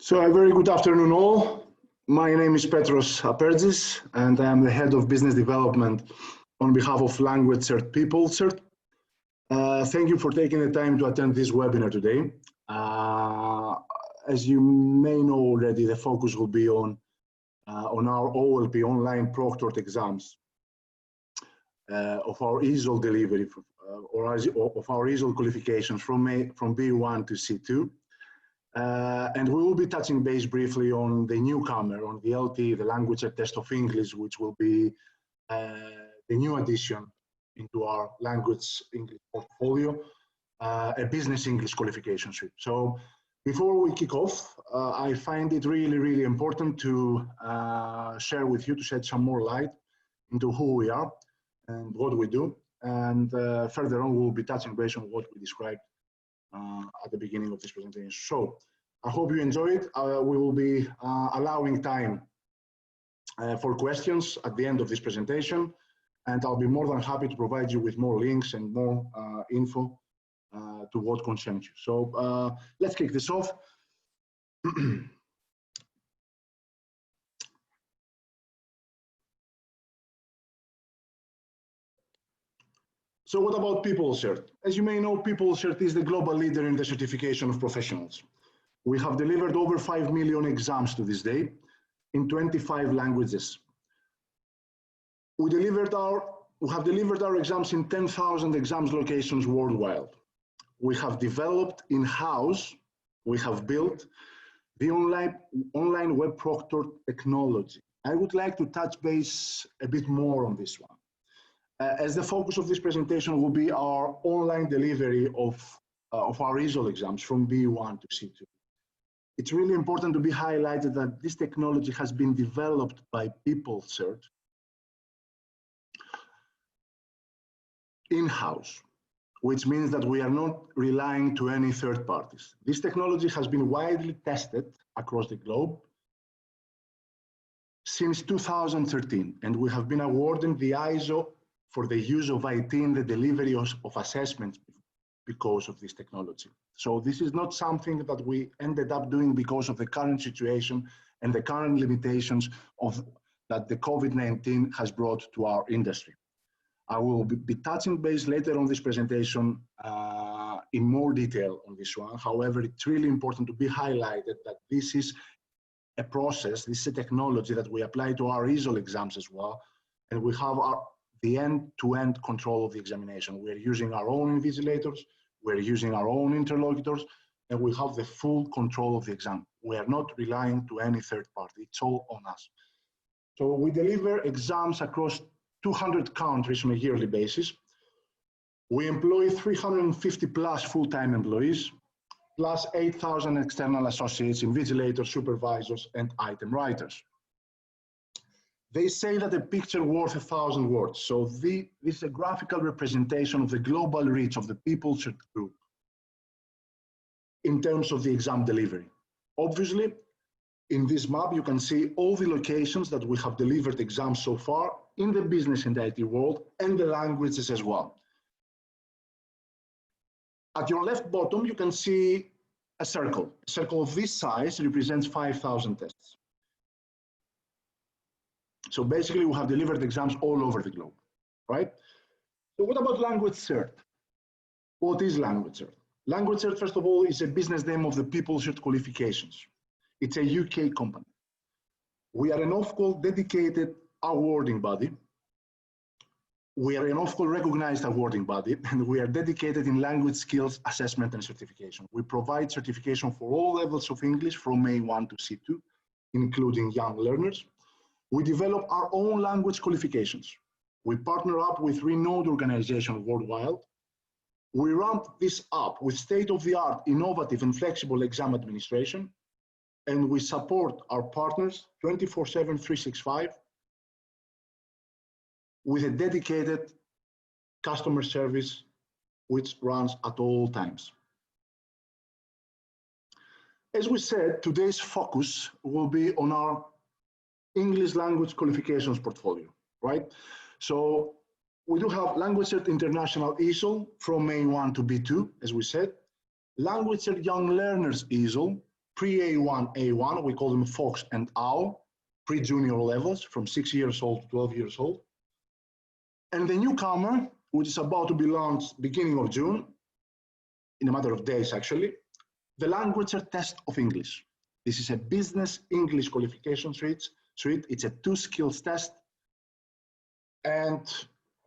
So a very good afternoon all. My name is Petros Aperdzis and I am the Head of Business Development on behalf of LanguageCert PeopleCert. Thank you for taking the time to attend this webinar today. As you may know already, the focus will be on our OLP online proctored exams of our ESOL delivery or of our ESOL qualifications from B1 to C2. And we will be touching base briefly on the newcomer, on the LT, the LanguageCert Test of English, which will be the new addition into our language English portfolio, a business English qualification suite. So before we kick off, I find it really important to share with you, to shed some more light into who we are and what we do. And further on, we'll be touching base on what we described at the beginning of this presentation. So I hope you enjoy it. We will be allowing time for questions at the end of this presentation, and I'll be more than happy to provide you with more links and more info to what concerns you. So let's kick this off. So what about PeopleCert? As you may know, PeopleCert is the global leader in the certification of professionals. We have delivered over 5 million exams to this day in 25 languages. We have delivered our exams in 10,000 exams locations worldwide. We have developed in-house, we have built the online web proctor technology. I would like to touch base a bit more on this one, as the focus of this presentation will be our online delivery of our ESOL exams from B1 to C2. It's really important to be highlighted that this technology has been developed by PeopleCert in-house, which means that we are not relying to any third parties. This technology has been widely tested across the globe since 2013, and we have been awarded the ISO for the use of IT in the delivery of assessments because of this technology. So this is not something that we ended up doing because of the current situation and the current limitations that the COVID-19 has brought to our industry. I will be touching base later on this presentation in more detail on this one. However, it's really important to be highlighted that this is a process, this is a technology that we apply to our ESOL exams as well, and we have the end-to-end control of the examination. We're using our own invigilators, we're using our own interlocutors, and we have the full control of the exam. We are not relying to any third party, it's all on us. So we deliver exams across 200 countries on a yearly basis. We employ 350 plus full-time employees, plus 8,000 external associates, invigilators, supervisors, and item writers. They say that a picture worth 1,000 words. So this is a graphical representation of the global reach of the PeopleCert group in terms of the exam delivery. Obviously, in this map, you can see all the locations that we have delivered exams so far in the business and IT world, and the languages as well. At your left bottom, you can see a circle. A circle of this size represents 5,000 tests. So basically, we have delivered exams all over the globe, right? So what about LanguageCert? What is LanguageCert? LanguageCert, first of all, is a business name of the PeopleCert qualifications. It's a UK company. We are an Ofqual dedicated awarding body. We are an Ofqual recognized awarding body, and we are dedicated in language skills assessment and certification. We provide certification for all levels of English from A1 to C2, including young learners. We develop our own language qualifications. We partner up with renowned organizations worldwide. We ramp this up with state-of-the-art, innovative and flexible exam administration, and we support our partners 24/7, 365 with a dedicated customer service which runs at all times. As we said, today's focus will be on our English language qualifications portfolio, right? So we do have LanguageCert International ESOL from A1 to B2, as we said, LanguageCert Young Learners ESOL pre-A1, A1, we call them Fox and OW, pre-junior levels from 6 years old to 12 years old. And the newcomer, which is about to be launched beginning of June, in a matter of days actually, the LanguageCert Test of English. This is a business English qualification suite. It's a 2 skills test. And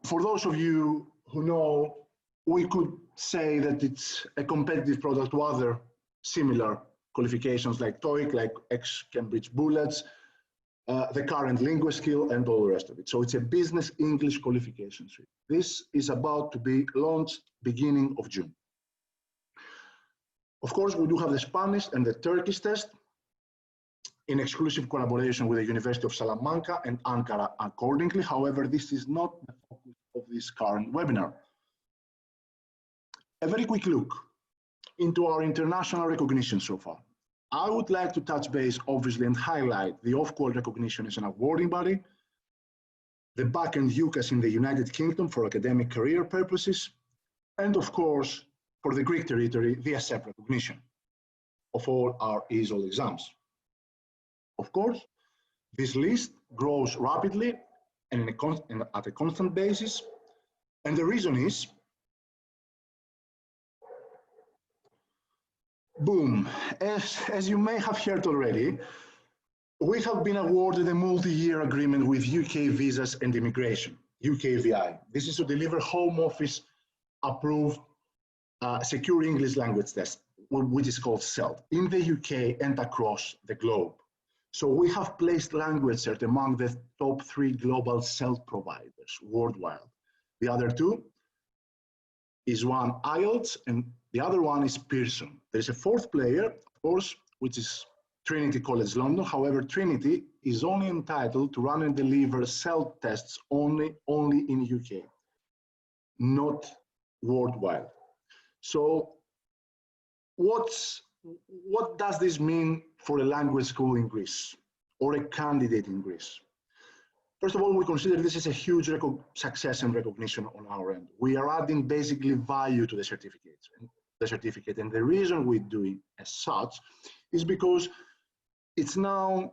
for those of you who know, we could say that it's a competitive product to other similar qualifications like TOEIC, like ex-Cambridge Bullets, the current LinguaSkill, and all the rest of it. So it's a business English qualification suite. This is about to be launched beginning of June. Of course, we do have the Spanish and the Turkish test in exclusive collaboration with the University of Salamanca and Ankara accordingly. However, this is not the focus of this current webinar. A very quick look into our international recognition so far. I would like to touch base, obviously, and highlight the Ofqual recognition as an awarding body, the BAC and UCAS in the United Kingdom for academic career purposes, and of course, for the Greek territory, the ESEP recognition of all our ESOL exams. Of course, this list grows rapidly and at a constant basis, and the reason is, boom, as you may have heard already, we have been awarded a multi-year agreement with UK Visas and Immigration, UKVI. This is to deliver Home Office approved secure English language test, which is called CELT, in the UK and across the globe. So we have placed LanguageCert among the top 3 global CELT providers worldwide. The other 2 is one IELTS and the other one is Pearson. There's a 4th player, of course, which is Trinity College London. However, Trinity is only entitled to run and deliver CELT tests only in UK, not worldwide. So what does this mean for a language school in Greece or a candidate in Greece? First of all, we consider this as a huge success and recognition on our end. We are adding basically value to the certificate. And the reason we do it as such is because it's now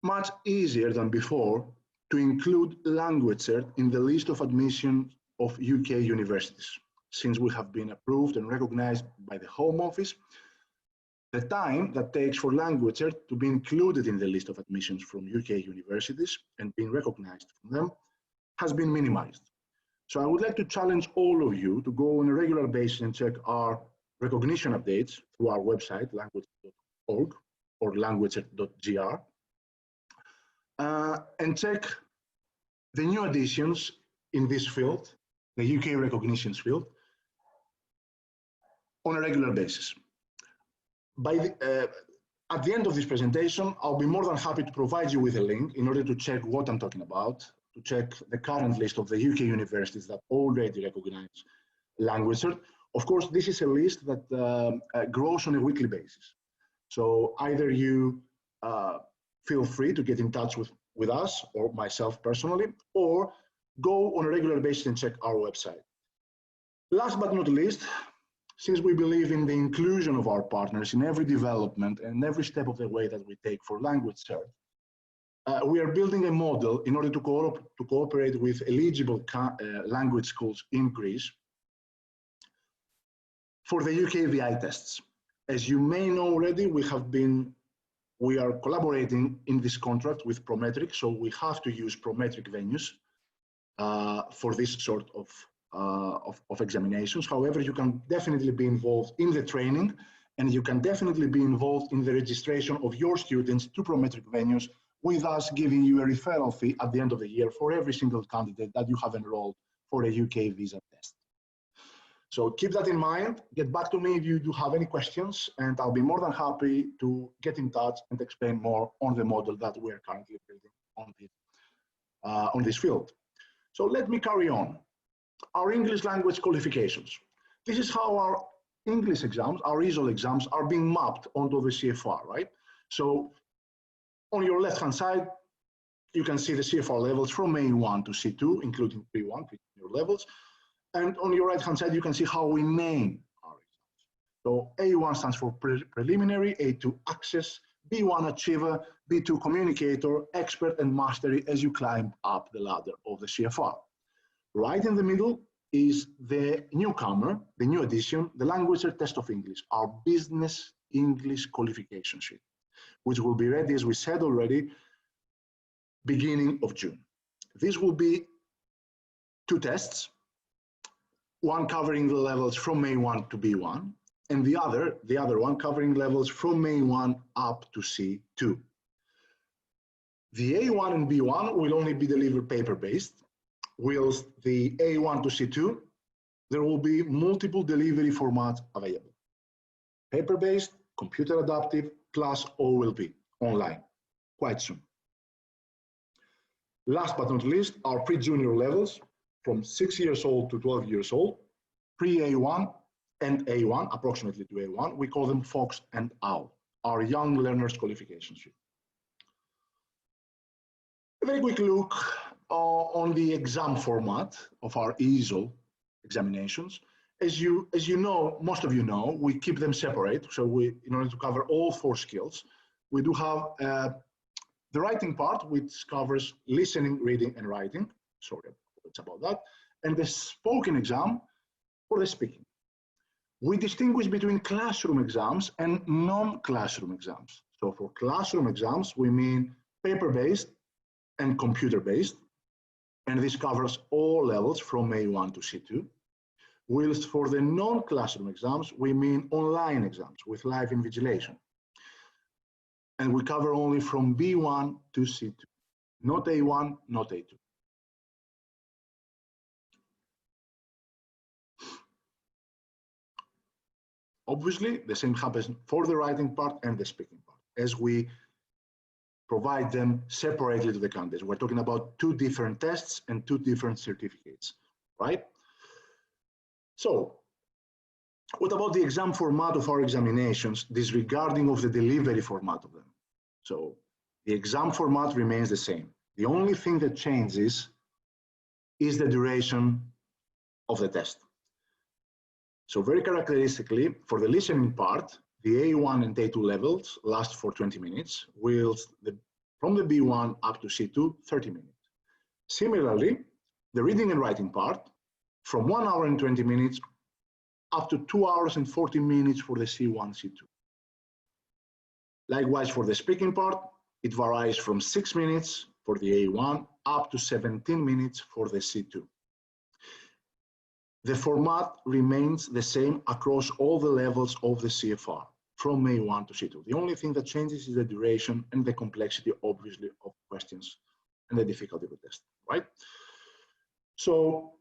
much easier than before to include LanguageCert in the list of admission of UK universities. Since we have been approved and recognized by the Home Office, the time that takes for LanguageCert to be included in the list of admissions from UK universities and being recognized from them has been minimized. So I would like to challenge all of you to go on a regular basis and check our recognition updates through our website, languagecert.org or languagecert.gr, and check the new additions in this field, the UK recognitions field, on a regular basis. At the end of this presentation, I'll be more than happy to provide you with a link in order to check what I'm talking about, to check the current list of the UK universities that already recognize LanguageCert. Of course, this is a list that grows on a weekly basis. So either you feel free to get in touch with us or myself personally, or go on a regular basis and check our website. Last but not least, since we believe in the inclusion of our partners in every development and every step of the way that we take for LanguageCert, we are building a model in order to cooperate with eligible language schools in Greece for the UKVI tests. As you may know already, we are collaborating in this contract with Prometric, so we have to use Prometric venues for this sort of examinations. However, you can definitely be involved in the training, and you can definitely be involved in the registration of your students to Prometric venues, with us giving you a referral fee at the end of the year for every single candidate that you have enrolled for a UK visa test. So keep that in mind. Get back to me if you do have any questions, and I'll be more than happy to get in touch and explain more on the model that we're currently building on this field. So let me carry on. Our English language qualifications. This is how our English exams, our ESOL exams, are being mapped onto the CFR, right? So on your left-hand side, you can see the CFR levels from A1 to C2, including P1, pre-junior levels. And on your right-hand side, you can see how we name our exams. So A1 stands for preliminary, A2 access, B1 achiever, B2 communicator, expert, and mastery as you climb up the ladder of the CFR. Right in the middle is the newcomer, the new addition, the LanguageCert Test of English, our business English qualification sheet, which will be ready, as we said already, beginning of June. This will be 2 tests, one covering the levels from A1 to B1, and the other one covering levels from A1 up to C2. The A1 and B1 will only be delivered paper-based, whilst the A1 to C2, there will be multiple delivery formats available. Paper-based, computer adaptive, plus OLB, online, quite soon. Last but not least, our pre-junior levels from 6 years old to 12 years old, pre-A1 and A1, approximately to A1, we call them Fox and Owl, our young learners qualification sheet. A very quick look on the exam format of our ESOL examinations. As you know, most of you know, we keep them separate. So in order to cover all 4 skills, we do have the writing part, which covers listening, reading, and writing. Sorry, it's about that. And the spoken exam for the speaking. We distinguish between classroom exams and non-classroom exams. So for classroom exams, we mean paper-based and computer-based. And this covers all levels from A1 to C2. Whilst for the non-classroom exams, we mean online exams with live invigilation. And we cover only from B1 to C2, not A1, not A2. Obviously, the same happens for the writing part and the speaking part, as we provide them separately to the candidates. We're talking about 2 different tests and 2 different certificates, right? So, what about the exam format of our examinations, disregarding of the delivery format of them? So, the exam format remains the same. The only thing that changes is the duration of the test. So very characteristically, for the listening part, the A1 and A2 levels last for 20 minutes, whilst from the B1 up to C2, 30 minutes. Similarly, the reading and writing part, from 1 hour and 20 minutes up to 2 hours and 40 minutes for the C1, C2. Likewise, for the speaking part, it varies from 6 minutes for the A1 up to 17 minutes for the C2. The format remains the same across all the levels of the CFR, from A1 to C2. The only thing that changes is the duration and the complexity, obviously, of questions and the difficulty of the test, right? So,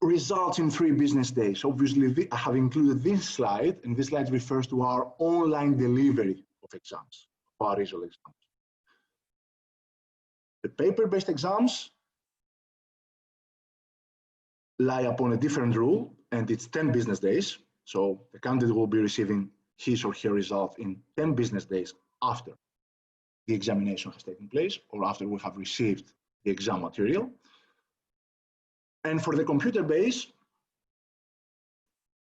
results in 3 business days. Obviously, I have included this slide, and this slide refers to our online delivery of exams, of our ESOL exams. The paper-based exams lie upon a different rule, and it's 10 business days. So the candidate will be receiving his or her result in 10 business days after the examination has taken place, or after we have received the exam material. And for the computer base,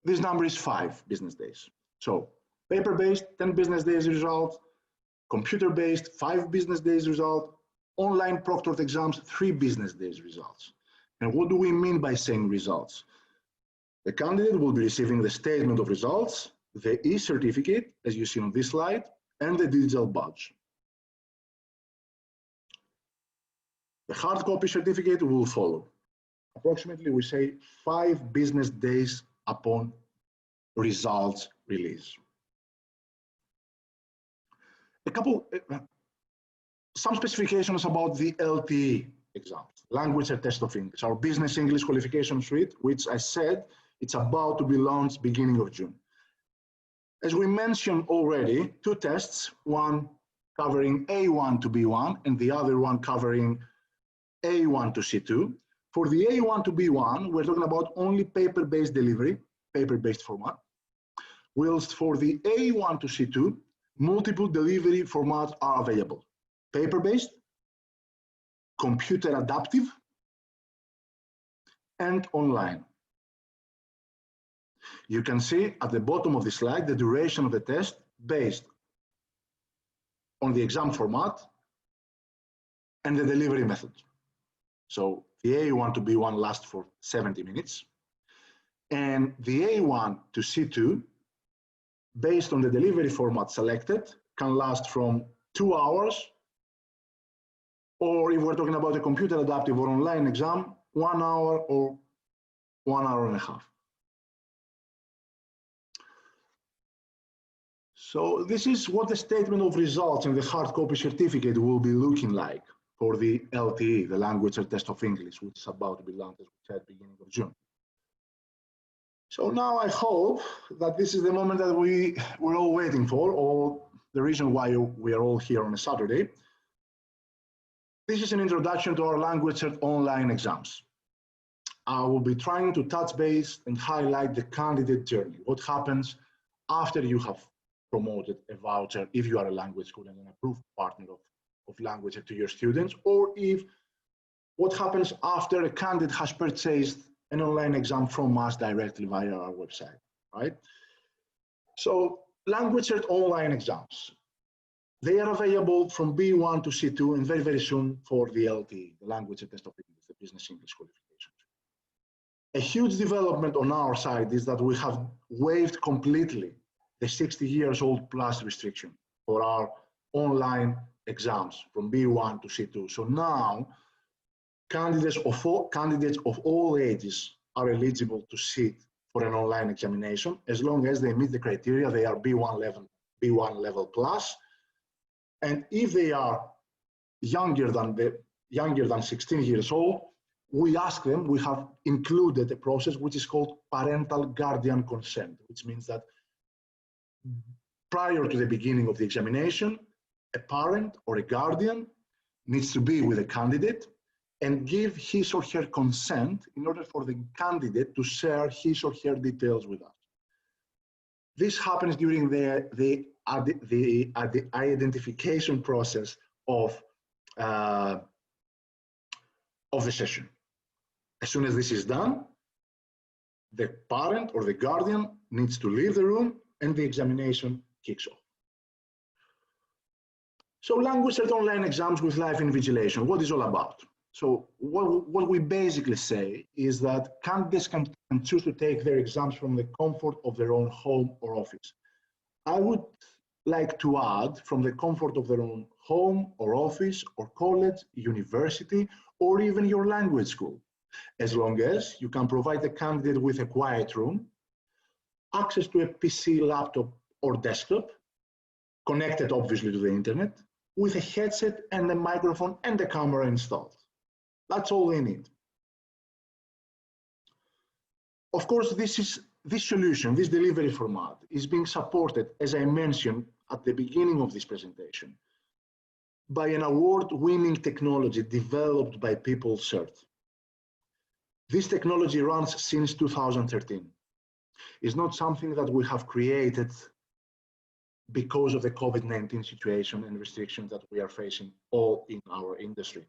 this number is 5 business days. So paper-based, 10 business days result, computer-based, 5 business days result, online proctored exams, 3 business days results. And what do we mean by saying results? The candidate will be receiving the statement of results, the e-certificate, as you see on this slide, and the digital badge. The hard copy certificate will follow. Approximately, we say 5 business days upon results release. Some specifications about the LTE exams, LanguageCert Test of English, our business English qualification suite, which I said it's about to be launched beginning of June. As we mentioned already, 2 tests, one covering A1 to B1 and the other one covering A1 to C2. For the A1 to B1, we're talking about only paper-based delivery, paper-based format. Whilst for the A1 to C2, multiple delivery formats are available. Paper-based, computer adaptive, and online. You can see at the bottom of the slide the duration of the test based on the exam format and the delivery method. So the A1 to B1 lasts for 70 minutes, and the A1 to C2, based on the delivery format selected, can last from 2 hours, or if we're talking about a computer adaptive or online exam, 1 hour or 1 hour and a half. So this is what the statement of results and the hard copy certificate will be looking like for the LTE, the LanguageCert Test of English, which is about to be launched, as we said, beginning of June. So now I hope that this is the moment that we're all waiting for, or the reason why we are all here on a Saturday. This is an introduction to our LanguageCert Online Exams. I will be trying to touch base and highlight the candidate journey, what happens after you have promoted a voucher, if you are a language school and an approved partner of LanguageCert to your students, or if what happens after a candidate has purchased an online exam from us directly via our website, right? So LanguageCert Online Exams, they are available from B1 to C2 and very, very soon for the LTE, the LanguageCert Test of English, the Business English qualifications. A huge development on our side is that we have waived completely the 60 years old plus restriction for our online exams from B1 to C2. So now candidates of all ages are eligible to sit for an online examination as long as they meet the criteria. They are B1 level plus, and if they are younger than 16 years old, we ask them. We have included a process which is called parental guardian consent, which means that prior to the beginning of the examination, a parent or a guardian needs to be with a candidate and give his or her consent in order for the candidate to share his or her details with us. This happens during the identification process of the session. As soon as this is done, the parent or the guardian needs to leave the room and the examination kicks off. So LanguageCert Online Exams with live invigilation, what is all about? So what we basically say is that candidates can choose to take their exams from the comfort of their own home or office. I would like to add from the comfort of their own home or office or college, university, or even your language school, as long as you can provide the candidate with a quiet room, access to a PC, laptop, or desktop, connected obviously to the internet, with a headset and a microphone and a camera installed. That's all they need. Of course, this solution, this delivery format, is being supported, as I mentioned at the beginning of this presentation, by an award-winning technology developed by PeopleCert. This technology runs since 2013. It's not something that we have created because of the COVID-19 situation and restrictions that we are facing all in our industry.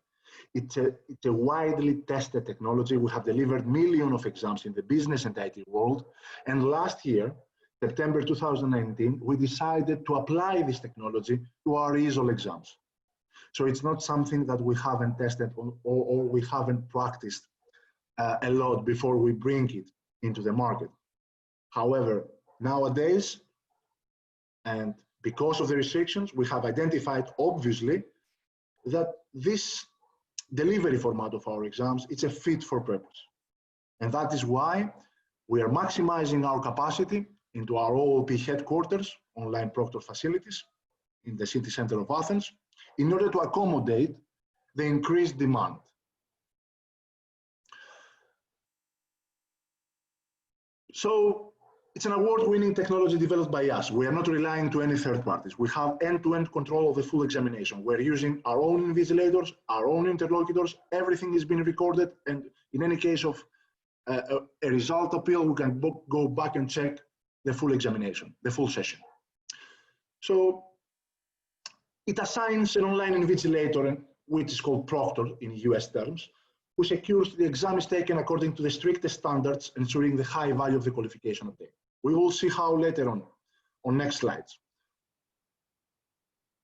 It's a widely tested technology. We have delivered millions of exams in the business and IT world. And last year, September 2019, we decided to apply this technology to our ESOL exams. So it's not something that we haven't tested or we haven't practiced a lot before we bring it into the market. However, nowadays, and because of the restrictions, we have identified, obviously, that this delivery format of our exams, it's a fit for purpose. And that is why we are maximizing our capacity into our OOP headquarters, online proctor facilities in the city center of Athens, in order to accommodate the increased demand. So it's an award-winning technology developed by us. We are not relying to any third parties. We have end-to-end control of the full examination. We're using our own invigilators, our own interlocutors. Everything is being recorded, and in any case of a result appeal, we can go back and check the full examination, the full session. So it assigns an online invigilator, which is called Proctor in US terms, who secures the exam is taken according to the strictest standards, ensuring the high value of the qualification obtained. We will see how later on next slides.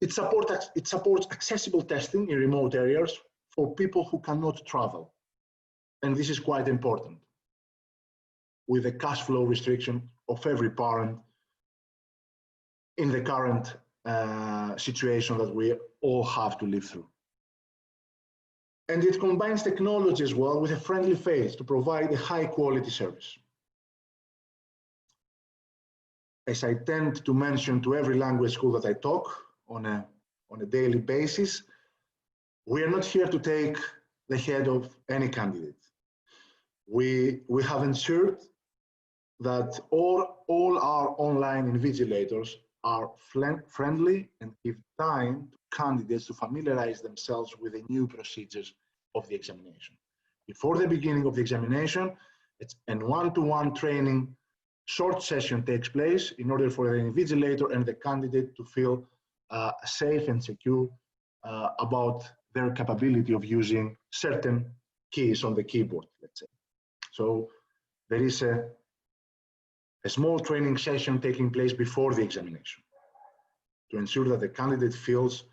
It supports accessible testing in remote areas for people who cannot travel. And this is quite important with the cash flow restriction of every parent in the current situation that we all have to live through. And it combines technology as well with a friendly face to provide a high quality service. As I tend to mention to every language school that I talk on a daily basis, we are not here to take the head of any candidate. We have ensured that all our online invigilators are friendly and give time to candidates to familiarize themselves with the new procedures of the examination. Before the beginning of the examination, it's a one-to-one training short session takes place in order for the invigilator and the candidate to feel safe and secure about their capability of using certain keys on the keyboard, let's say. So there is a small training session taking place before the examination to ensure that the candidate feels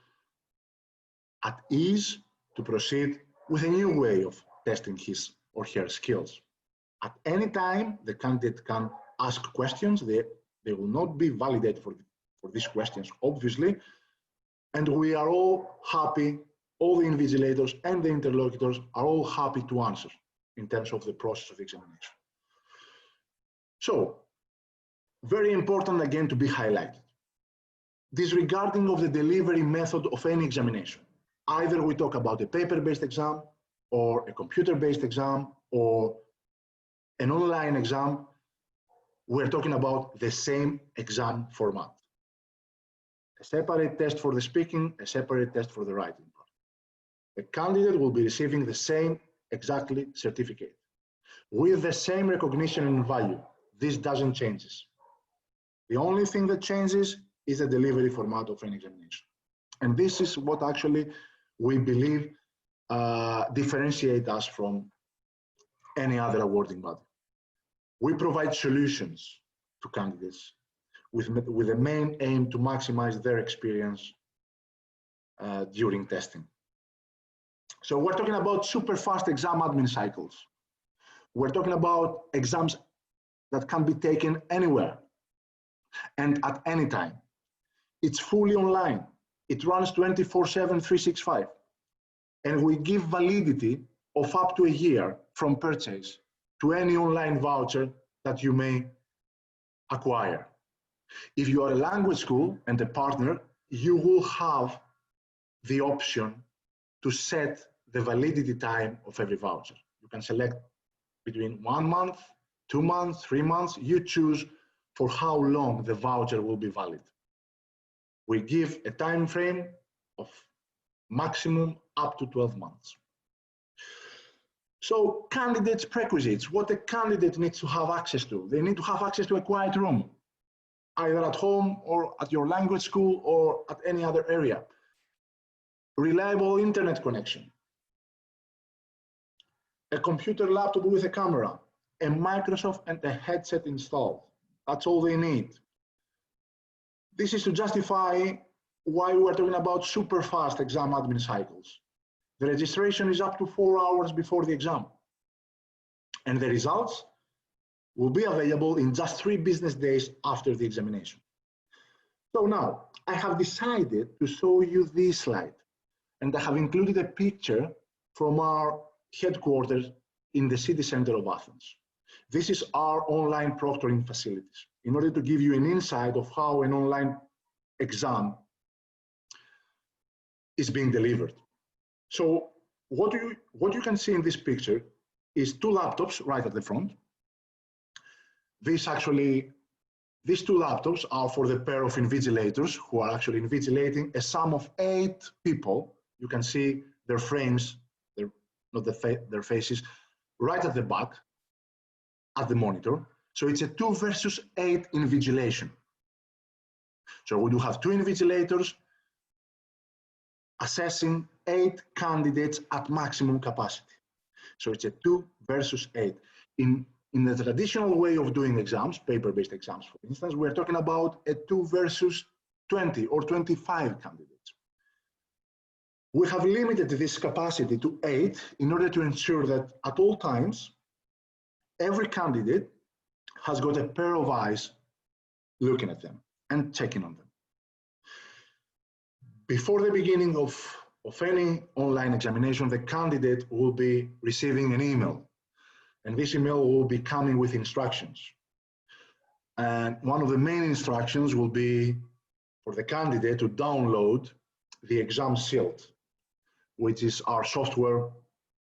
at ease to proceed with a new way of testing his or her skills. At any time, the candidate can ask questions. They will not be validated for these questions, obviously. And we are all happy, all the invigilators and the interlocutors are all happy to answer in terms of the process of the examination. So, very important again to be highlighted. Disregarding of the delivery method of any examination. Either we talk about a paper-based exam or a computer-based exam or an online exam, we're talking about the same exam format. A separate test for the speaking, a separate test for the writing part. The candidate will be receiving the same exactly certificate with the same recognition and value. This doesn't change. The only thing that changes is the delivery format of an examination. And this is what actually we believe differentiate us from any other awarding body. We provide solutions to candidates with the main aim to maximize their experience during testing. So we're talking about super fast exam admin cycles. We're talking about exams that can be taken anywhere and at any time. It's fully online. It runs 24/7, 365. And we give validity of up to a year from purchase to any online voucher that you may acquire. If you are a language school and a partner, you will have the option to set the validity time of every voucher. You can select between 1 month, 2 months, 3 months. You choose for how long the voucher will be valid. We give a time frame of maximum up to 12 months. So candidates' prerequisites, what a candidate needs to have access to. They need to have access to a quiet room, either at home or at your language school or at any other area. Reliable internet connection, a computer laptop with a camera, a Microsoft and a headset installed. That's all they need. This is to justify why we're talking about super fast exam admin cycles. The registration is up to 4 hours before the exam. And the results will be available in just 3 business days after the examination. So now, I have decided to show you this slide. And I have included a picture from our headquarters in the city center of Athens. This is our online proctoring facilities, in order to give you an insight of how an online exam is being delivered. So what you can see in this picture is 2 laptops right at the front. These 2 laptops are for the pair of invigilators who are actually invigilating a sum of 8 people. You can see their frames, their faces, right at the back, at the monitor. So it's a 2 versus 8 invigilation. So we do have 2 invigilators assessing 8 candidates at maximum capacity. So it's a 2 versus 8. In In the traditional way of doing exams, paper-based exams, for instance, we're talking about a 2 versus 20 or 25 candidates. We have limited this capacity to 8 in order to ensure that at all times, every candidate has got a pair of eyes looking at them and checking on them. Before the beginning of any online examination, the candidate will be receiving an email, and this email will be coming with instructions. And one of the main instructions will be for the candidate to download the exam shield, which is our software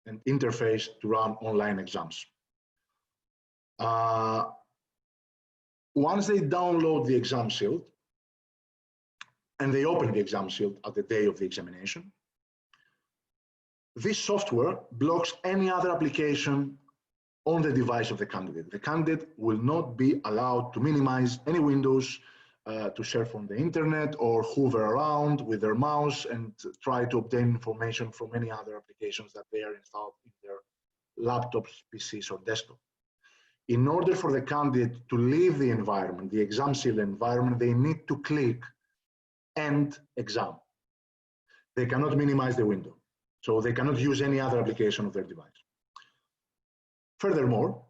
and interface to run online exams. Once they download the exam shield and they open the exam shield at the day of the examination, this software blocks any other application on the device of the candidate. The candidate will not be allowed to minimize any windows, to surf on the internet or hover around with their mouse and try to obtain information from any other applications that they are installed in their laptops, PCs, or desktop. In order for the candidate to leave the environment, the exam shield environment, they need to click End Exam. They cannot minimize the window, so they cannot use any other application of their device. Furthermore,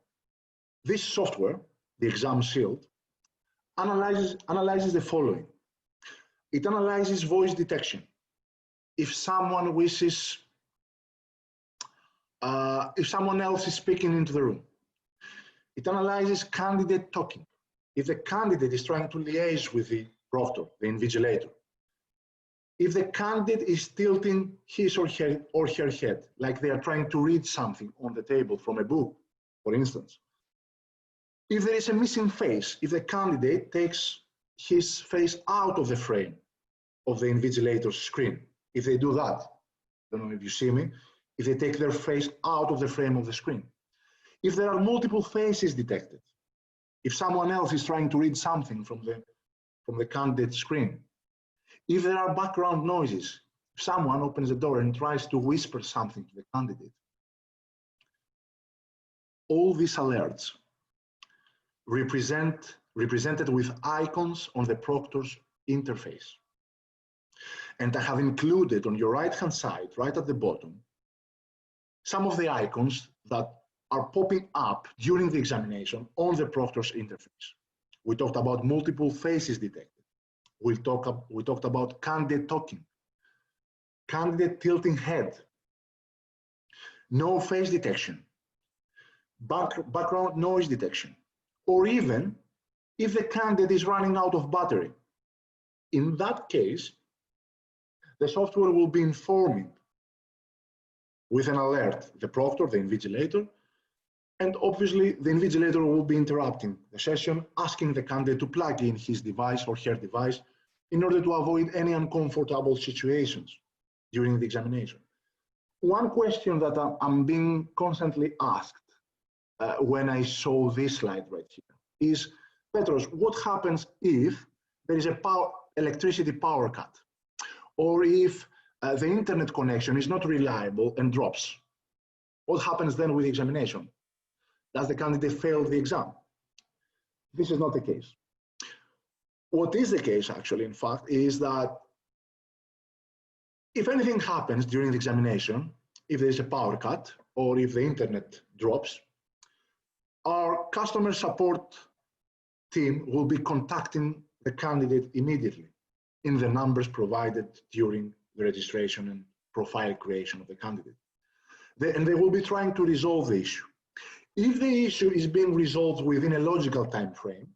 this software, the exam shield, analyzes the following. It analyzes voice detection. If someone wishes, if someone else is speaking into the room. It analyzes candidate talking. If the candidate is trying to liaise with the proctor, the invigilator. If the candidate is tilting his or her head, like they are trying to read something on the table from a book, for instance. If there is a missing face, if the candidate takes his face out of the frame of the invigilator's screen, if they do that, I don't know if you see me, if they take their face out of the frame of the screen. If there are multiple faces detected, if someone else is trying to read something from the candidate screen, if there are background noises, if someone opens the door and tries to whisper something to the candidate, all these alerts represented with icons on the proctor's interface. And I have included on your right-hand side, right at the bottom, some of the icons that are popping up during the examination on the proctor's interface. We talked about multiple faces detected. We talked about candidate talking, candidate tilting head, no face detection, background noise detection, or even if the candidate is running out of battery. In that case, the software will be informing with an alert the proctor, the invigilator, and obviously the invigilator will be interrupting the session, asking the candidate to plug in his device or her device in order to avoid any uncomfortable situations during the examination. One question that I'm being constantly asked when I saw this slide right here is, Petros, what happens if there is a electricity power cut, or if the internet connection is not reliable and drops? What happens then with the examination? Does the candidate fail the exam? This is not the case. What is the case, actually, in fact, is that if anything happens during the examination, if there is a power cut or if the internet drops, our customer support team will be contacting the candidate immediately in the numbers provided during the registration and profile creation of the candidate. And they will be trying to resolve the issue. If the issue is being resolved within a logical time frame,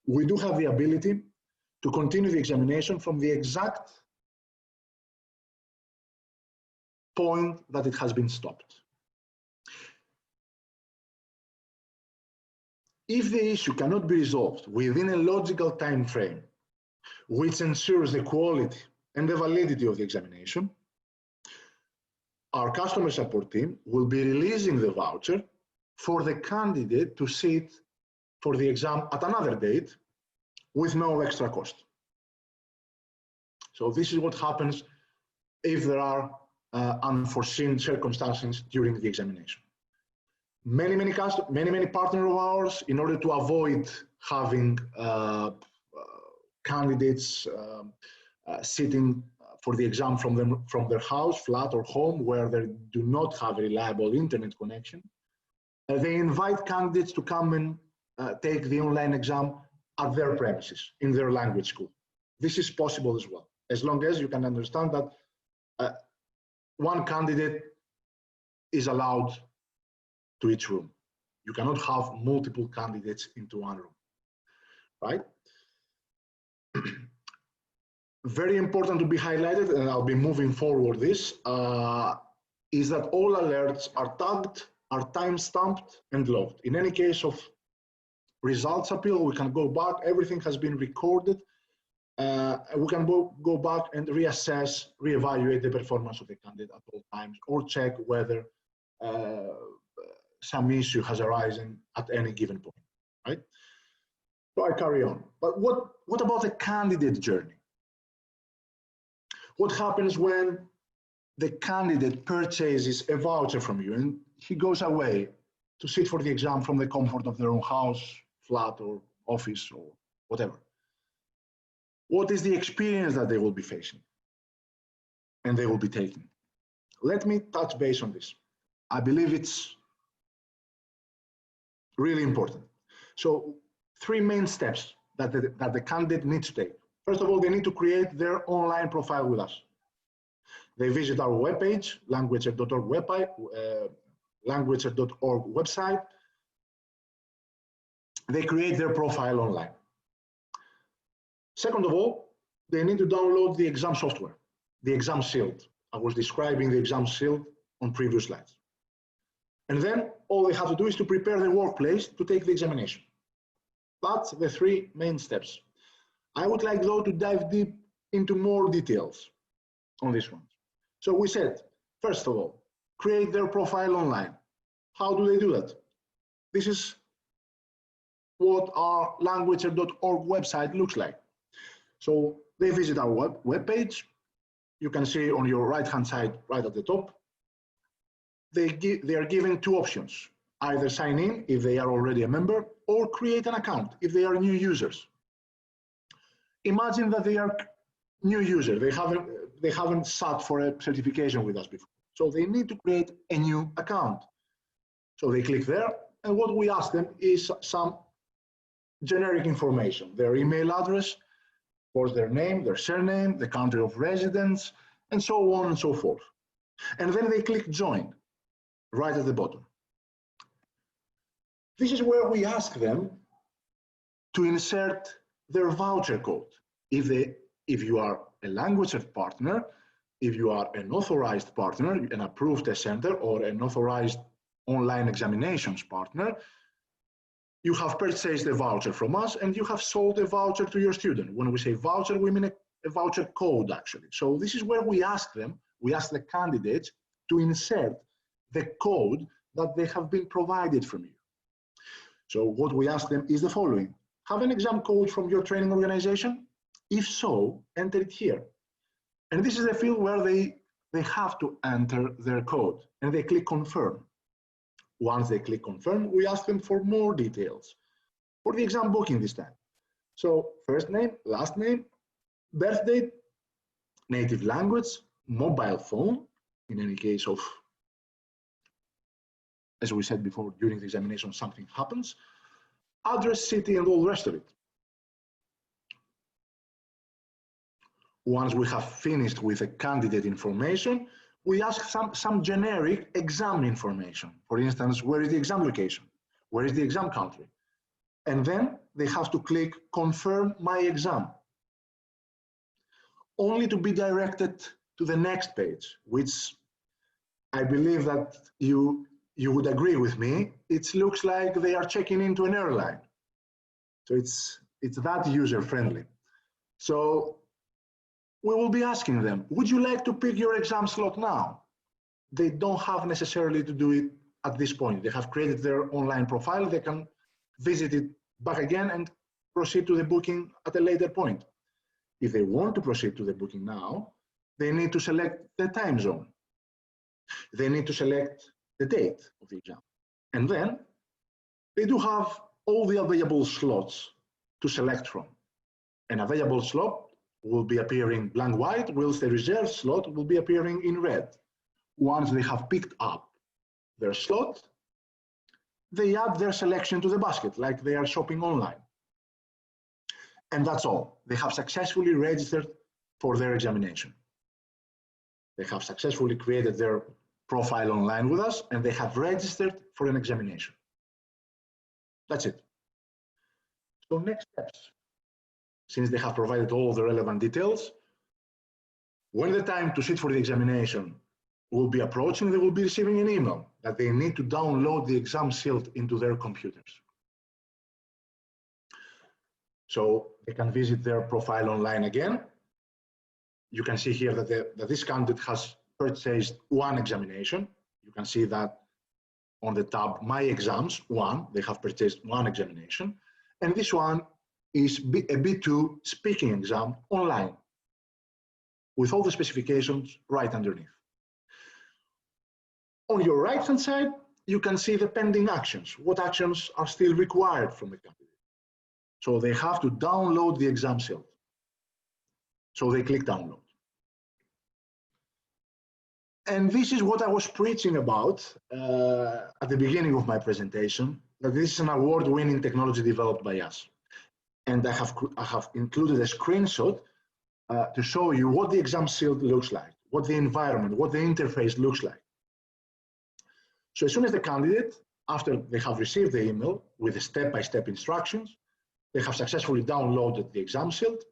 we do have the ability to continue the examination from the exact point that it has been stopped. If the issue cannot be resolved within a logical time frame, which ensures the quality and the validity of the examination, our customer support team will be releasing the voucher for the candidate to sit for the exam at another date with no extra cost. So this is what happens if there are unforeseen circumstances during the examination. many partners of ours, in order to avoid having candidates sitting for the exam from their house, flat or home, where they do not have a reliable internet connection. They invite candidates to come and take the online exam at their premises, in their language school. This is possible as well, as long as you can understand that one candidate is allowed to each room. You cannot have multiple candidates into one room, right? Very important to be highlighted, and I'll be moving forward this, is that all alerts are tagged, are time-stamped and logged. In any case of results appeal, we can go back, everything has been recorded, we can go back and reassess, reevaluate the performance of the candidate at all times, or check whether some issue has arisen at any given point, right? So I carry on. But what about the candidate journey? What happens when the candidate purchases a voucher from you and he goes away to sit for the exam from the comfort of their own house, flat, or office, or whatever? What is the experience that they will be facing and they will be taking? Let me touch base on this. I believe it's really important. So 3 main steps that the candidate needs to take. First of all, they need to create their online profile with us. They visit our webpage, LanguageCert.org LanguageCert.org website. They create their profile online. Second of all, they need to download the exam software, the exam shield. I was describing the exam shield on previous slides. And then all they have to do is to prepare their workplace to take the examination. That's the 3 main steps. I would like, though, to dive deep into more details on this one. So we said, first of all, create their profile online. How do they do that? This is what our LanguageCert.org website looks like. So they visit our webpage. You can see on your right-hand side, right at the top, they are given 2 options. Either sign in if they are already a member, or create an account if they are new users. Imagine that they are new users. They haven't sat for a certification with us before. So they need to create a new account. So they click there, and what we ask them is some generic information, their email address, of course, their name, their surname, the country of residence, and so on and so forth. And then they click join, right at the bottom. This is where we ask them to insert their voucher code. If you are a LanguageCert partner, if you are an authorized partner, an approved test center, or an authorized online examinations partner, you have purchased a voucher from us and you have sold a voucher to your student. When we say voucher, we mean a voucher code, actually. So this is where we ask them, we ask the candidates to insert the code that they have been provided from you. So what we ask them is the following: have an exam code from your training organization? If so, enter it here. And this is the field where they have to enter their code, and they click confirm. Once they click confirm, we ask them for more details for the exam booking this time. So first name, last name, birth date, native language, mobile phone, in any case of, as we said before, during the examination something happens, address, city, and all the rest of it. Once we have finished with the candidate information, we ask some generic exam information. For instance, where is the exam location? Where is the exam country? And then they have to click confirm my exam, only to be directed to the next page, which I believe that you would agree with me, it looks like they are checking into an airline. So it's that user-friendly. So we will be asking them, would you like to pick your exam slot now? They don't have necessarily to do it at this point. They have created their online profile. They can visit it back again and proceed to the booking at a later point. If they want to proceed to the booking now, they need to select the time zone. They need to select the date of the exam. And then they do have all the available slots to select from. An available slot will be appearing blank white, whilst the reserved slot will be appearing in red. Once they have picked up their slot, they add their selection to the basket, like they are shopping online. And that's all. They have successfully registered for their examination. They have successfully created their profile online with us, and they have registered for an examination. That's it. So next steps. Since they have provided all the relevant details, when the time to sit for the examination will be approaching, they will be receiving an email that they need to download the exam shield into their computers. So they can visit their profile online again. You can see here that this candidate has purchased one examination. You can see that on the tab My Exams 1, they have purchased one examination. And this one is a B2 speaking exam online with all the specifications right underneath. On your right-hand side, you can see the pending actions. What actions are still required from the candidate? So they have to download the exam shield. So they click download. And this is what I was preaching about at the beginning of my presentation, that this is an award-winning technology developed by us. And I have included a screenshot to show you what the exam shield looks like, what the environment, what the interface looks like. So as soon as the candidate, after they have received the email with the step-by-step instructions, they have successfully downloaded the exam shield,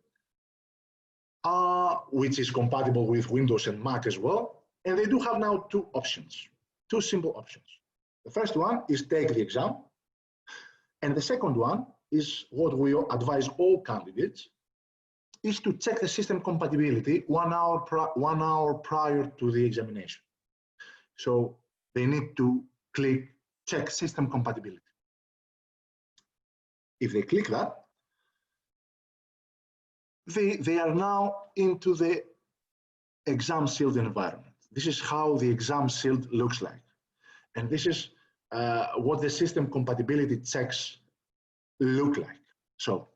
which is compatible with Windows and Mac as well. And they do have now two options, two simple options. The first one is take the exam. And the second one is what we advise all candidates, is to check the system compatibility 1 hour prior to the examination. So they need to click check system compatibility. If they click that, they are now into the exam shield environment. This is how the exam shield looks like. And this is what the system compatibility checks look like. So,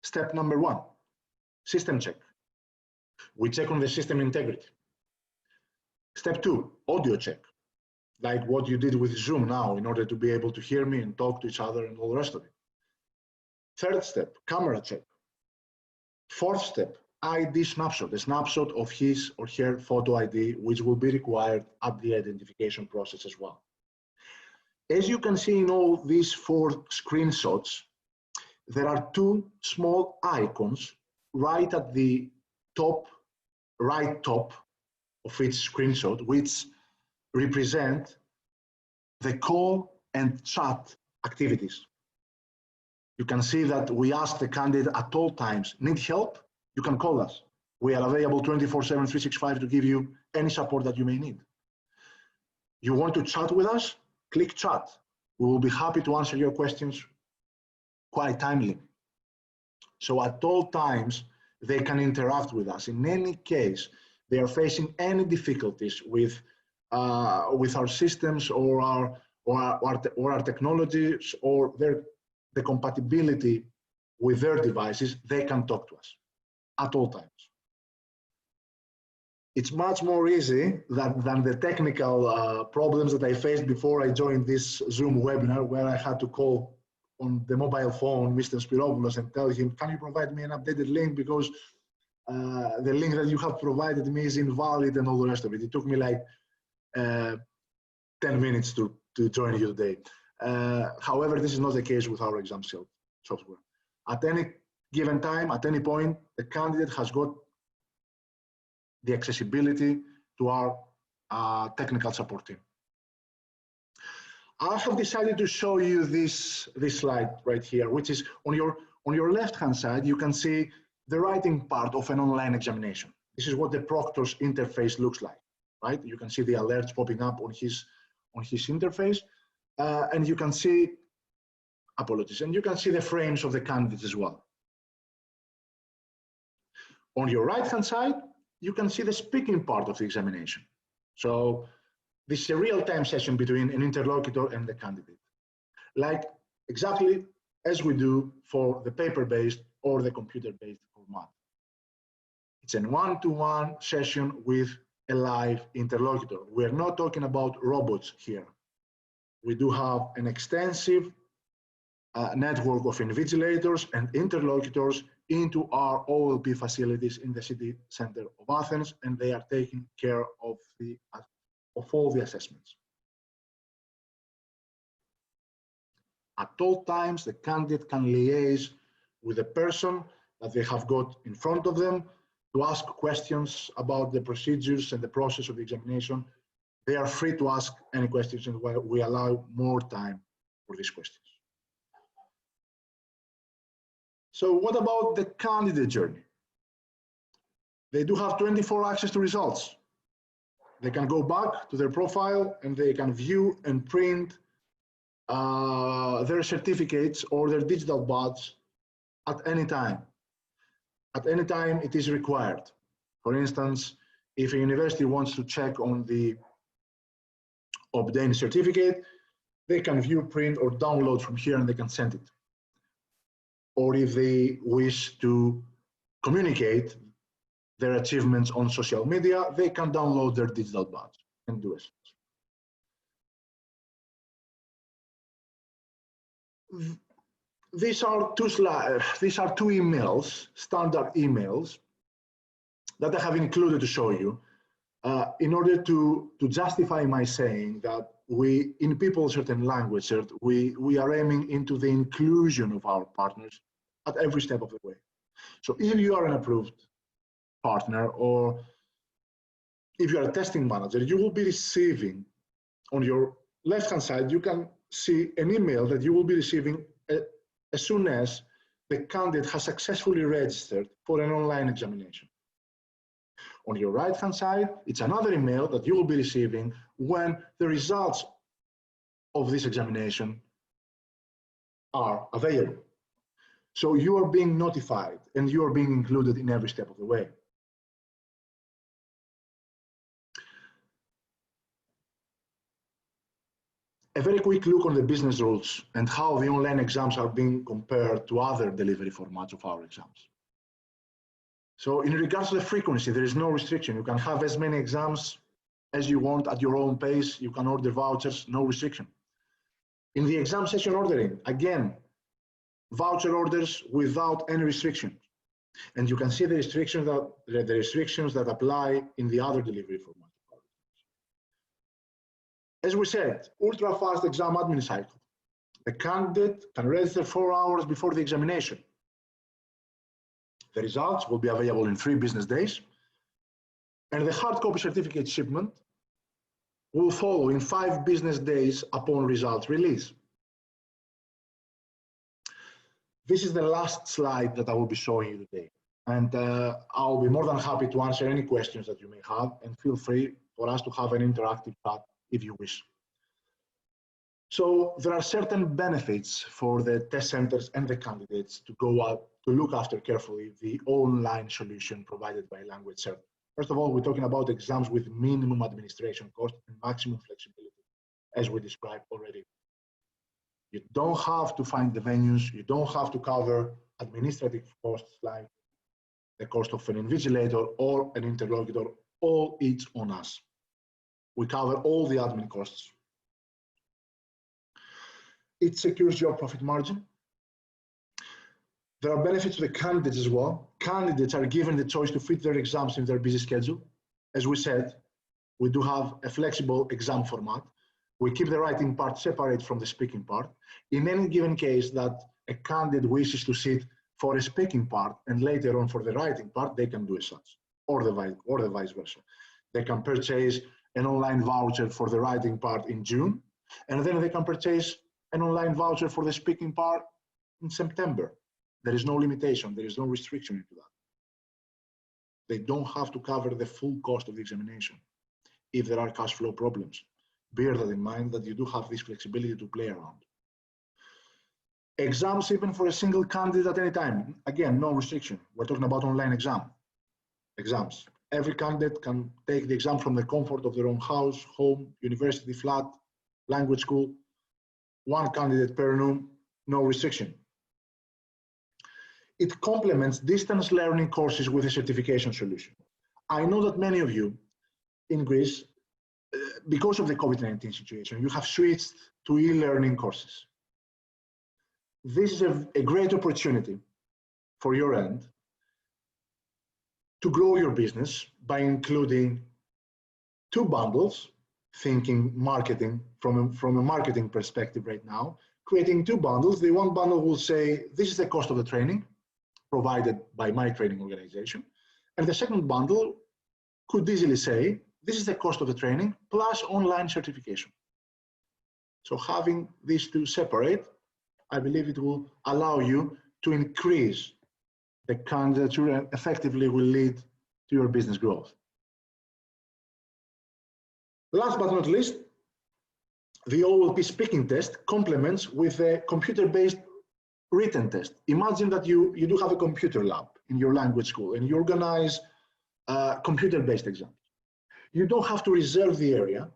step number 1, system check. We check on the system integrity. Step 2, audio check, like what you did with Zoom now in order to be able to hear me and talk to each other and all the rest of it. Third step, camera check. Fourth step, ID snapshot, a snapshot of his or her photo ID, which will be required at the identification process as well. As you can see in all these 4 screenshots, there are 2 small icons right at the right top of each screenshot, which represent the call and chat activities. You can see that we ask the candidate at all times, need help? You can call us. We are available 24/7, 365 to give you any support that you may need. You want to chat with us? Click chat. We will be happy to answer your questions quite timely. So at all times, they can interact with us. In any case, they are facing any difficulties with our systems or our technologies or the compatibility with their devices, they can talk to us at all times. It's much more easy than the technical problems that I faced before I joined this Zoom webinar, where I had to call on the mobile phone Mr. Spiropoulos and tell him, can you provide me an updated link because the link that you have provided me is invalid and all the rest of it. It took me like 10 minutes to join you today. However, this is not the case with our exam shield software. At any given time, at any point, the candidate has got the accessibility to our technical support team. I have decided to show you this slide right here, which is on your left-hand side, you can see the writing part of an online examination. This is what the proctor's interface looks like, right? You can see the alerts popping up on his interface, and you can see, and you can see the frames of the candidates as well. On your right-hand side, you can see the speaking part of the examination. So This is a real-time session between an interlocutor and the candidate, like exactly as we do for the paper-based or the computer-based format. It's a one-to-one session with a live interlocutor. We're not talking about robots here. We do have an extensive network of invigilators and interlocutors into our OLP facilities in the city center of Athens, and they are taking care of all the assessments. At all times, the candidate can liaise with the person that they have got in front of them to ask questions about the procedures and the process of the examination. They are free to ask any questions, and we allow more time for these questions. So what about the candidate journey? They do have 24 access to results. They can go back to their profile and they can view and print their certificates or their digital badge at any time. At any time it is required. For instance, if a university wants to check on the obtained certificate, they can view, print, or download from here and they can send it. Or if they wish to communicate their achievements on social media, they can download their digital badge and do it. These are two emails, standard emails, that I have included to show you in order to justify my saying that we, in PeopleCert and LanguageCert, we are aiming into the inclusion of our partners at every step of the way. So if you are an approved partner or if you are a testing manager, you will be receiving on your left-hand side, you can see an email that you will be receiving as soon as the candidate has successfully registered for an online examination. On your right-hand side, it's another email that you will be receiving when the results of this examination are available. So you are being notified and you are being included in every step of the way. A very quick look on the business rules and how the online exams are being compared to other delivery formats of our exams. So in regards to the frequency, there is no restriction. You can have as many exams as you want at your own pace. You can order vouchers, no restriction. In the exam session ordering, again, voucher orders without any restriction. And you can see the restrictions that apply in the other delivery formats. As we said, ultra-fast exam admin cycle. The candidate can register 4 hours before the examination. The results will be available in 3 business days, and the hard copy certificate shipment will follow in 5 business days upon results release. This is the last slide that I will be showing you today, and I'll be more than happy to answer any questions that you may have, and feel free for us to have an interactive chat if you wish. So there are certain benefits for the test centers and the candidates to go out to look after carefully the online solution provided by LanguageCert. First of all, we're talking about exams with minimum administration cost and maximum flexibility, as we described already. You don't have to find the venues, you don't have to cover administrative costs like the cost of an invigilator or an interlocutor, all it's on us. We cover all the admin costs. It secures your profit margin. There are benefits to the candidates as well. Candidates are given the choice to fit their exams in their busy schedule. As we said, we do have a flexible exam format. We keep the writing part separate from the speaking part. In any given case that a candidate wishes to sit for a speaking part and later on for the writing part, they can do as such, or the vice versa. They can purchase an online voucher for the writing part in June, and then they can purchase an online voucher for the speaking part in September. There is no limitation, there is no restriction into that. They don't have to cover the full cost of the examination if there are cash flow problems. Bear that in mind that you do have this flexibility to play around. Exams even for a single candidate at any time. Again, no restriction. We're talking about online exams. Every candidate can take the exam from the comfort of their own house, home, university, flat, language school. One candidate per annum, no restriction. It complements distance learning courses with a certification solution. I know that many of you in Greece, because of the COVID-19 situation, you have switched to e-learning courses. This is a great opportunity for your end to grow your business by including two bundles, thinking marketing from a marketing perspective right now, creating two bundles. The one bundle will say, this is the cost of the training provided by my training organization. And the second bundle could easily say, this is the cost of the training plus online certification. So having these two separate, I believe it will allow you to increase the candidature and effectively will lead to your business growth. Last but not least, the OLP speaking test complements with a computer-based written test. Imagine that you do have a computer lab in your language school and you organize computer-based exams. You don't have to reserve the area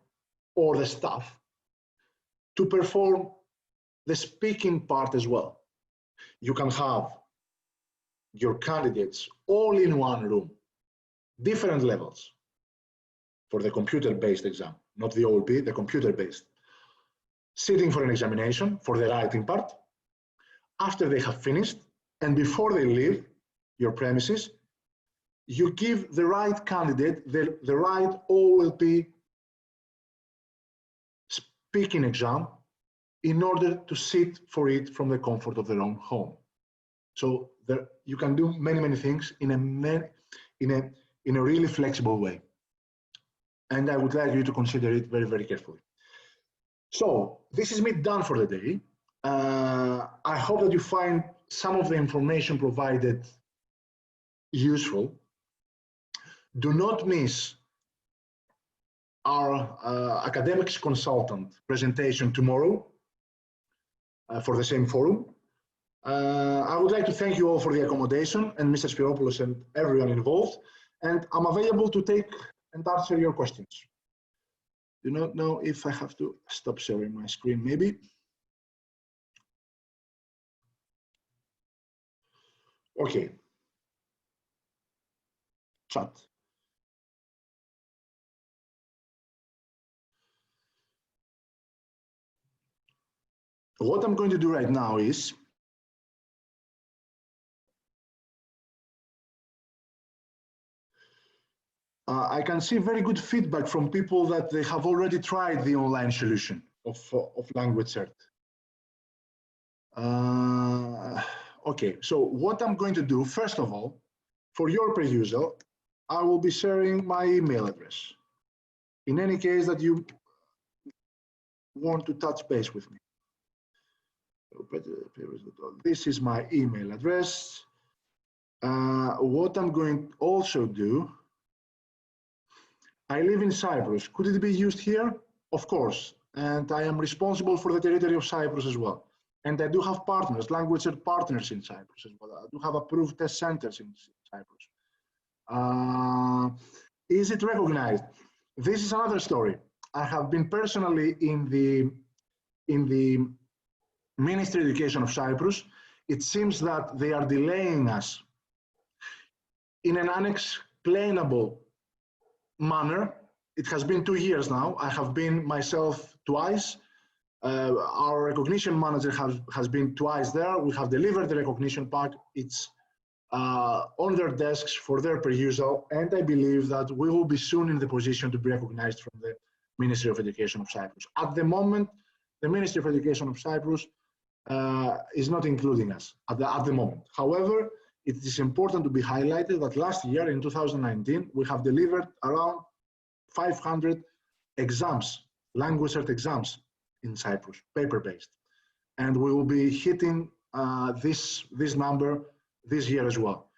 or the staff to perform the speaking part as well. You can have your candidates all in one room, different levels for the computer-based exam, not the OLP, the computer-based, sitting for an examination for the writing part. After they have finished and before they leave your premises, you give the right candidate the right OLP speaking exam in order to sit for it from the comfort of their own home. So there, you can do many things in a really flexible way. And I would like you to consider it very carefully. So this is me done for the day. I hope that you find some of the information provided useful. Do not miss our academics consultant presentation tomorrow for the same forum. I would like to thank you all for the accommodation and Mr. Spiropoulos and everyone involved. And I'm available to take and answer your questions. Do not know if I have to stop sharing my screen, maybe. Okay. Chat. What I'm going to do right now is I can see very good feedback from people that they have already tried the online solution of LanguageCert. Okay, so what I'm going to do, first of all, for your perusal, I will be sharing my email address. In any case that you want to touch base with me. This is my email address. What I'm going to also do, I live in Cyprus. Could it be used here? Of course. And I am responsible for the territory of Cyprus as well. And I do have partners, LanguageCert partners in Cyprus as well. I do have approved test centers in Cyprus. Is it recognized? This is another story. I have been personally in the Ministry of Education of Cyprus. It seems that they are delaying us in an unexplainable manner. It has been 2 years now. I have been myself twice. Our recognition manager has been twice there. We have delivered the recognition pack. It's on their desks for their perusal, and I believe that we will be soon in the position to be recognized from the Ministry of Education of Cyprus. At the moment, the Ministry of Education of Cyprus is not including us at the moment. However, it is important to be highlighted that last year, in 2019, we have delivered around 500 exams, LanguageCert exams in Cyprus, paper-based. And we will be hitting this number this year as well.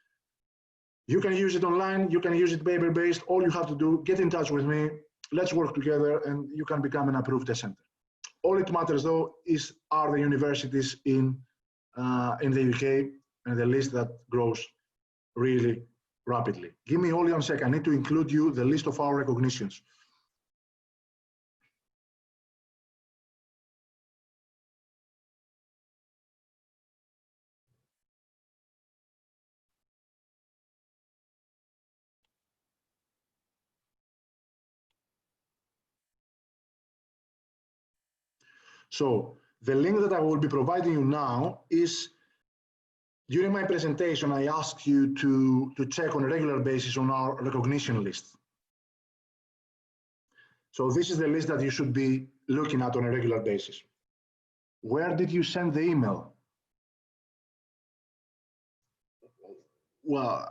You can use it online, you can use it paper-based. All you have to do, get in touch with me, let's work together, and you can become an approved test center. All it matters, though, are the universities in the UK, and the list that grows really rapidly. Give me only 1 second. I need to include you the list of our recognitions. So the link that I will be providing you now is, during my presentation, I ask you to check on a regular basis on our recognition list. So this is the list that you should be looking at on a regular basis. Where did you send the email? Well,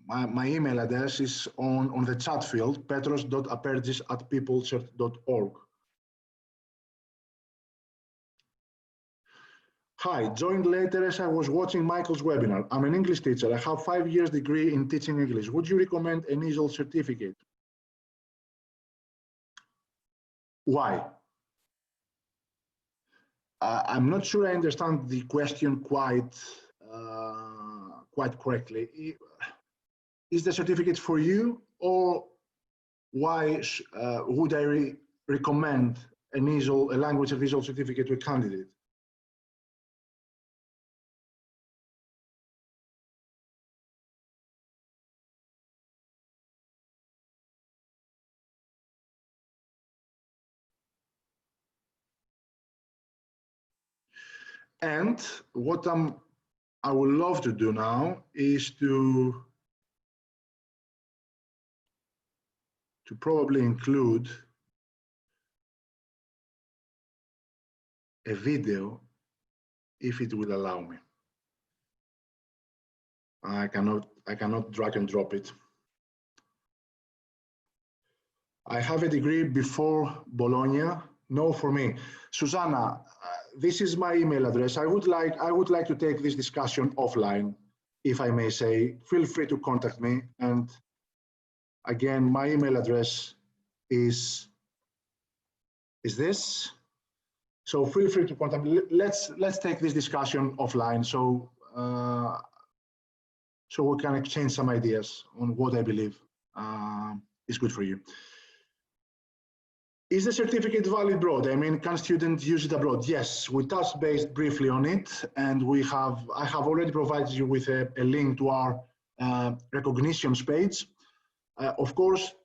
my email address is on the chat field, petros.apergis@peoplecert.org. Hi, joined later as I was watching Michael's webinar. I'm an English teacher. I have 5 years degree in teaching English. Would you recommend an ESOL certificate? Why? I'm not sure I understand the question quite correctly. Is the certificate for you, or why would I recommend an ESOL, a LanguageCert ESOL certificate to a candidate? And what I would love to do now is to probably include a video, if it will allow me. I cannot drag and drop it. I have a degree before Bologna. No, for me. Susanna, this is my email address. I would like to take this discussion offline, if I may say. Feel free to contact me. And again, my email address is this. So feel free to contact me. Let's take this discussion offline, so we can exchange some ideas on what I believe is good for you. Is the certificate valid abroad? I mean, can students use it abroad? Yes, we touched base briefly on it, and I have already provided you with a link to our recognitions page. Of course,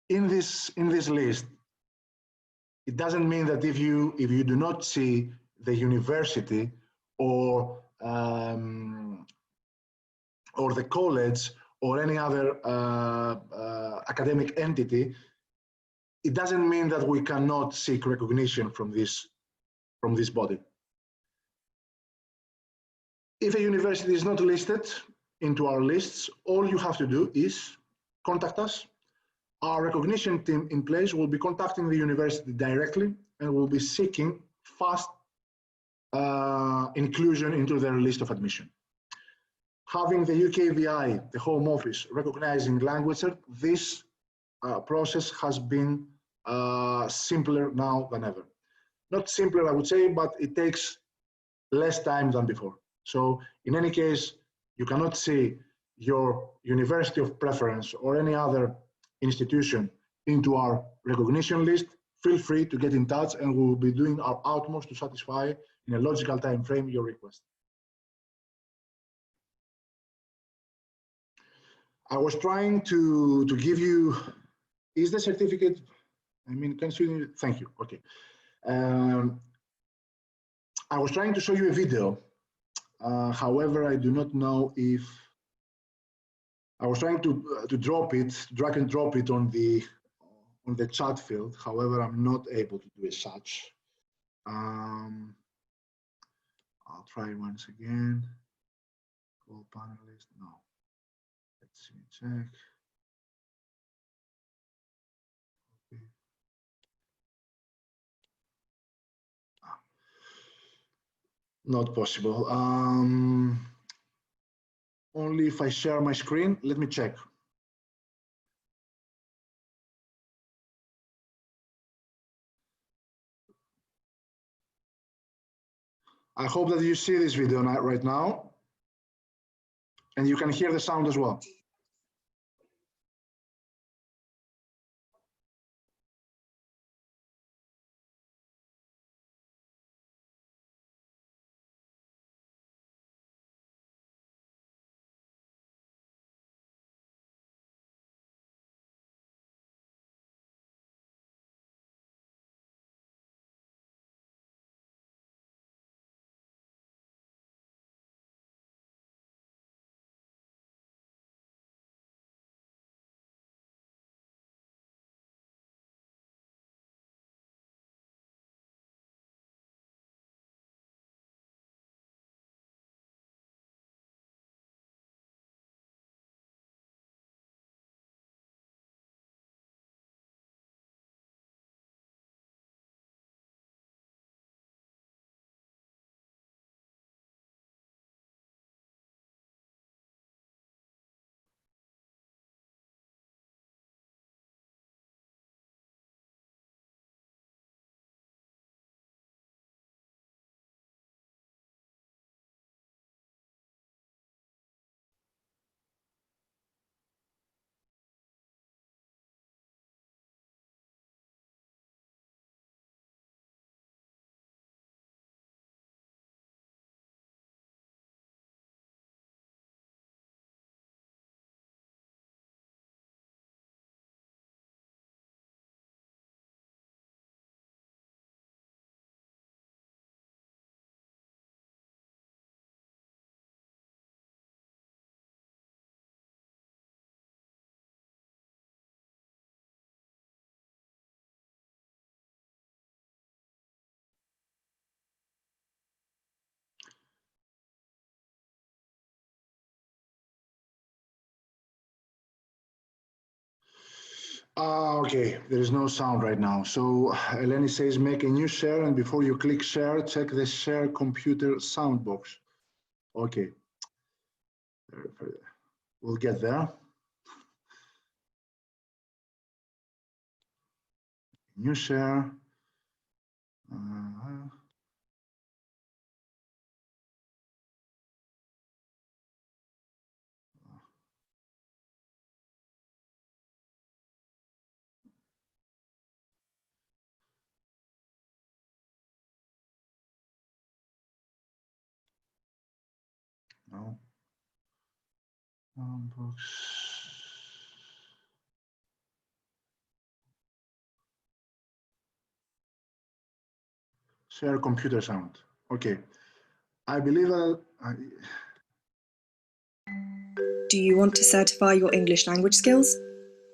in this list, it doesn't mean that if you do not see the university or the college or any other academic entity, it doesn't mean that we cannot seek recognition from this body. If a university is not listed into our lists, all you have to do is contact us. Our recognition team in place will be contacting the university directly and will be seeking fast inclusion into their list of admission. Having the UKVI, the Home Office, recognizing LanguageCert, this process has been simpler now than ever. Not simpler, I would say, but it takes less time than before. So in any case, you cannot see your university of preference or any other institution into our recognition list. Feel free to get in touch, and we will be doing our utmost to satisfy in a logical time frame your request. I was trying to give you, is the certificate, I mean, consider, thank you, okay. I was trying to show you a video. However, I do not know if, I was trying to drop it, drag and drop it on the chat field. However, I'm not able to do as such. I'll try once again. Call panelist, no. Let's see, check. Okay. Not possible. Only if I share my screen. Let me check. I hope that you see this video right now. And you can hear the sound as well. Okay, there is no sound right now. So Eleni says make a new share, and before you click share, check the share computer sound box. Okay, we'll get there. New share. No. Box. Share computer sound. Okay. I believe Do you want to certify your English language skills?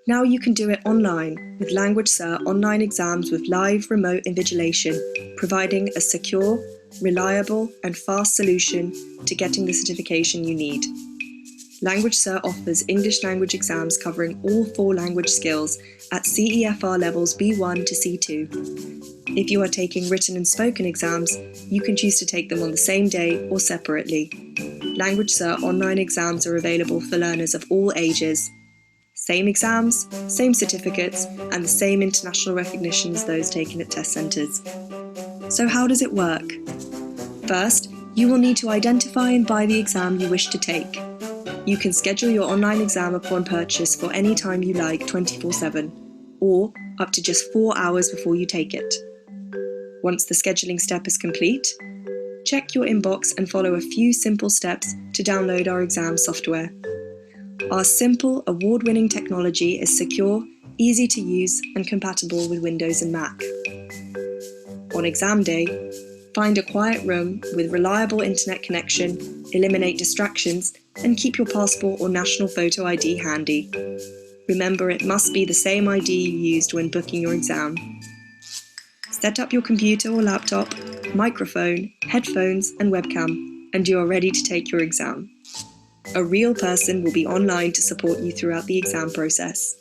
Now you can do it online with LanguageCert Online Exams with live remote invigilation, providing a secure, reliable and fast solution to getting the certification you need. LanguageCert offers English language exams covering all 4 language skills at CEFR levels B1 to C2. If you are taking written and spoken exams, you can choose to take them on the same day or separately. LanguageCert online exams are available for learners of all ages. Same exams, same certificates, and the same international recognition as those taken at test centres. So how does it work? First, you will need to identify and buy the exam you wish to take. You can schedule your online exam upon purchase for any time you like 24/7, or up to just 4 hours before you take it. Once the scheduling step is complete, check your inbox and follow a few simple steps to download our exam software. Our simple, award-winning technology is secure, easy to use, and compatible with Windows and Mac. On exam day, find a quiet room with reliable internet connection, eliminate distractions, and keep your passport or national photo ID handy. Remember, it must be the same ID you used when booking your exam. Set up your computer or laptop, microphone, headphones, and webcam, and you are ready to take your exam. A real person will be online to support you throughout the exam process.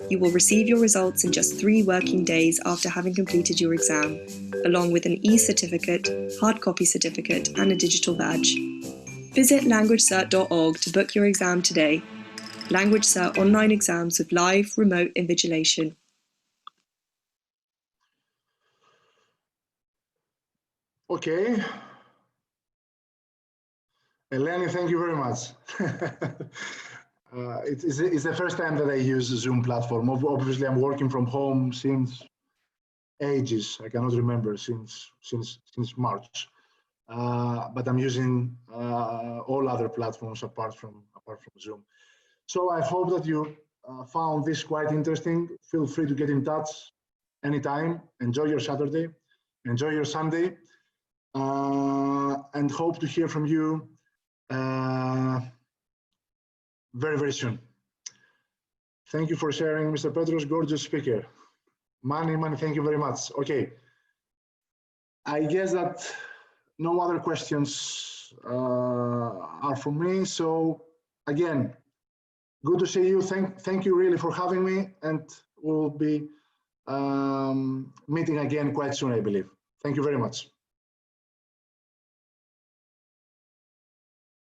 You will receive your results in just 3 working days after having completed your exam, along with an e-certificate, hard copy certificate, and a digital badge. Visit LanguageCert.org to book your exam today. LanguageCert online exams with live, remote invigilation. Okay. Eleni, thank you very much. It's the first time that I use Zoom platform. Obviously, I'm working from home since ages. I cannot remember since March. But I'm using all other platforms apart from Zoom. So I hope that you found this quite interesting. Feel free to get in touch anytime. Enjoy your Saturday, enjoy your Sunday, and hope to hear from you very, very soon. Thank you for sharing, Mr. Petros, gorgeous speaker. Mani, thank you very much. Okay, I guess that no other questions are from me. So again, good to see you. Thank you really for having me, and we'll be meeting again quite soon, I believe. Thank you very much.